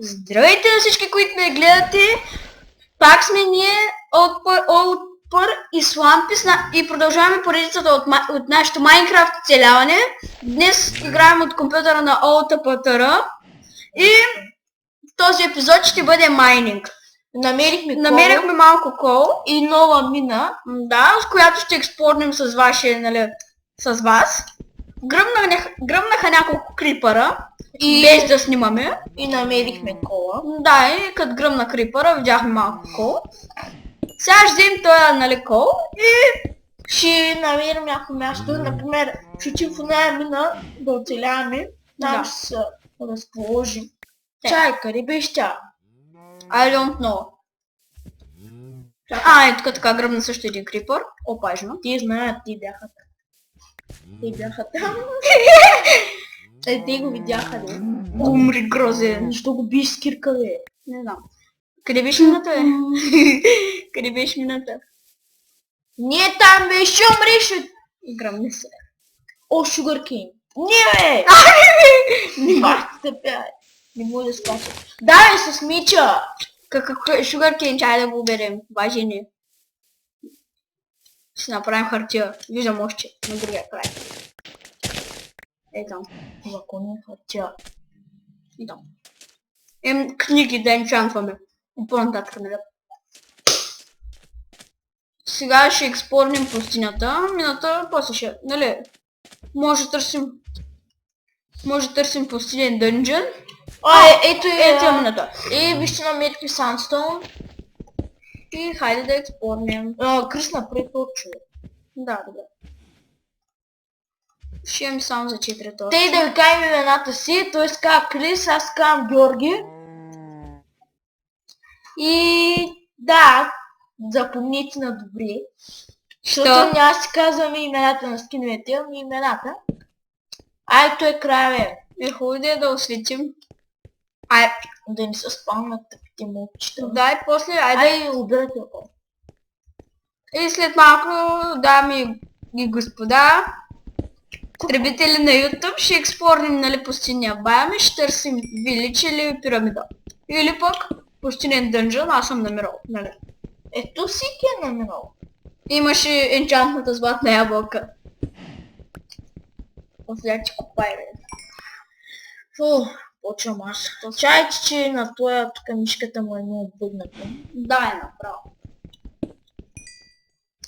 Здравейте на всички, които ме гледате! Пак сме ние от и Слампис и продължаваме поредицата от нашето Майнкрафт оцеляване. Днес играем от компютъра на ОЛТПТР и в този епизод ще бъде майнинг. Намерихме малко кол и нова мина, да, с която ще експортнем с вас. Гръмнаха няколко крипъра, без да снимаме. И намерихме кола. Да, и като гръмна крипъра, видяхме малко кол. Сега ще вземем този кол и ще намерим някакво място, например, ще отидем в една мина да оцеляваме, там ще се разположим. Чай, къде беше тя? I don't know. Тук така гръмна също един крипър. Опажно. Ти знаят, те бяха там. Те го видяха, бе. Умри, грозен. Защо го биш с кирка, бе? Не знам. Къде беше мината, бе? Къде беше мината? Ние там, бе, ще умреш. Гръмни се. О, Sugarcane. Не, бе! Не може да се пее. Не може да скача. Да, бе, с мича. Sugarcane, чай да го уберем. Важен е. Ще направим хартия. Виждам още на другия край. Ето. Закони хартия. Ето. Книги да енчантваме. И по-нататък, нали? Сега ще експорнем пустинята. Мината после ще, нали? Може да търсим пустинен дънжен. Ето е мината. И вижте намерихме Sandstone. И хайде да експорнем. Крис напред точно. Да, добре. Ще имам само за 4 точки. Те да ви кажем имената си, т.е. казва Крис, аз казвам Георги. И да, запомните на добре. Защото няма си казваме имената на скиновете, ами имената. Той е края, бе. Хубаво да осветим. Да не се спалнат тъпите мълчета. Да, и после, да убирате около. И след малко, дами и господа, потребители на YouTube, ще експорнем, нали, пустинния биом и ще търсим вилич или пирамида. Или пък пустинен дънжън, аз съм намирал, нали. Ето си ти е намирал. Имаше енчантната златна ябълка. Сега ти копай, бе. Почвам аз. Чайте, че на тоя тук мишката му е много бъдната. Да, е направо.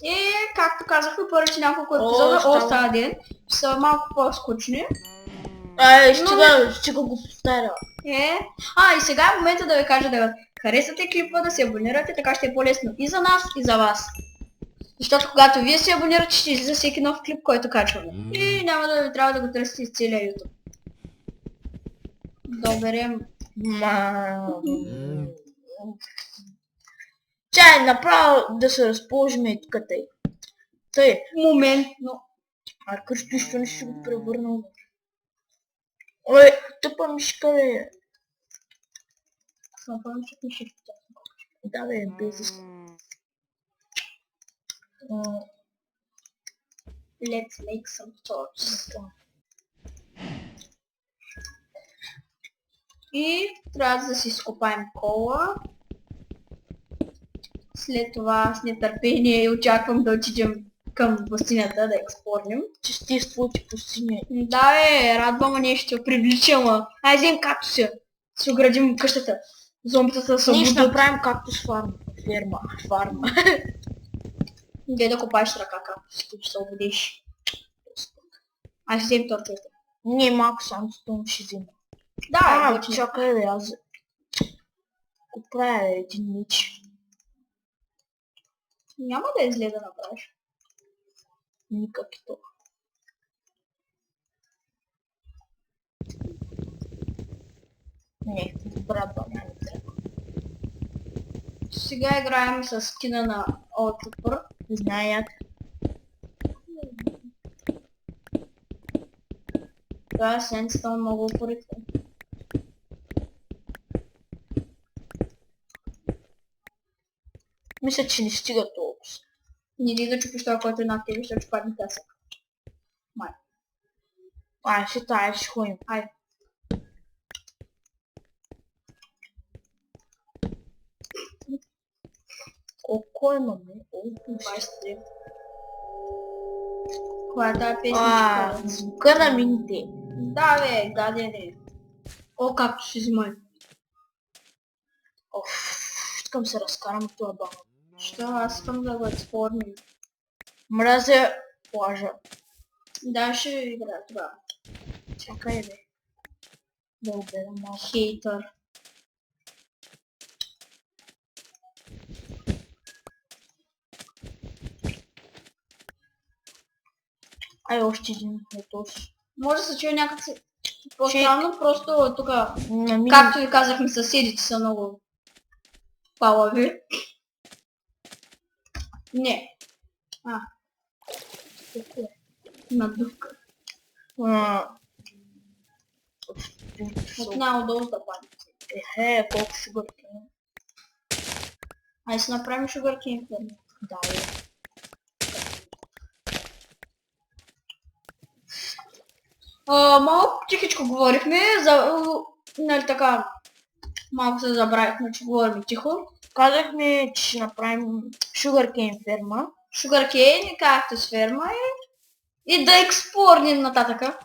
И както казахме първите няколко епизода, става ден, са малко по-скучни. Ще го повтаря. И сега е момента да ви кажа да харесате клипа, да се абонирате, така ще е по-лесно и за нас, и за вас. Защото когато вие се абонирате, ще излиза всеки нов клип, който качваме. И няма да ви трябва да го търсите из целия YouTube. Да берем... Чай, направо да се разположим и тук тъй. Моментно. Кръсто нищо не ще го превърнал. Тъпа мишка, бе. Съпълно, че мишката. Да, бе, без иска. Let's make some torches. И трябва да си изкопаем кола. След това с нетърпение очаквам да отидем към пустинята да експорнем. Честивството пустиня. Да, радвам нещо, привличам. Взем кактуси. Си оградим къщата. Зомбитата са Ние ще направим кактус фарма. Дай да копаеш ръка кактусите, че се обудиш. Аз взем торчета. Не, малко Sandstone ще взема. Да, чакай, бе, аз го правя един мич. Няма да е зле да направиш. Никак и то. Не, брат, няма да трябва. Сега играем с скина на OutTrooper. Знаят. Това е Sandstone много упорител. Мисля, че не стига толкова. Не дига чупиш това, който е над тебе, ще падне пясък. Ще ходим. Око имаме. 23. Коя е тази песничка? Звука на мините. Да, бе, гадене. О, както си взимай. Искам се разкарам от това баба. Що? Аз искам да го експлорнем. Мразя плажа. Да, ще играя тогава. Чакай бе. Да го гледам малко. Хейтър. Ай, още един метош. Може да се чуе някакси по-странно, просто тук, Нами... както ви казахме, съседите са много палави. Не. Какво е? Надувка. От най-отдолу да падне. Колко шугърки. Айде си направим шугъркейн ферма. Да, бе. Малко тихичко говорихме, нали така, малко се забравихме, че говорим тихо. Казахме, че ще направим шугъркейн ферма. Шугъркейн и както с ферма и да експлорнем нататъка.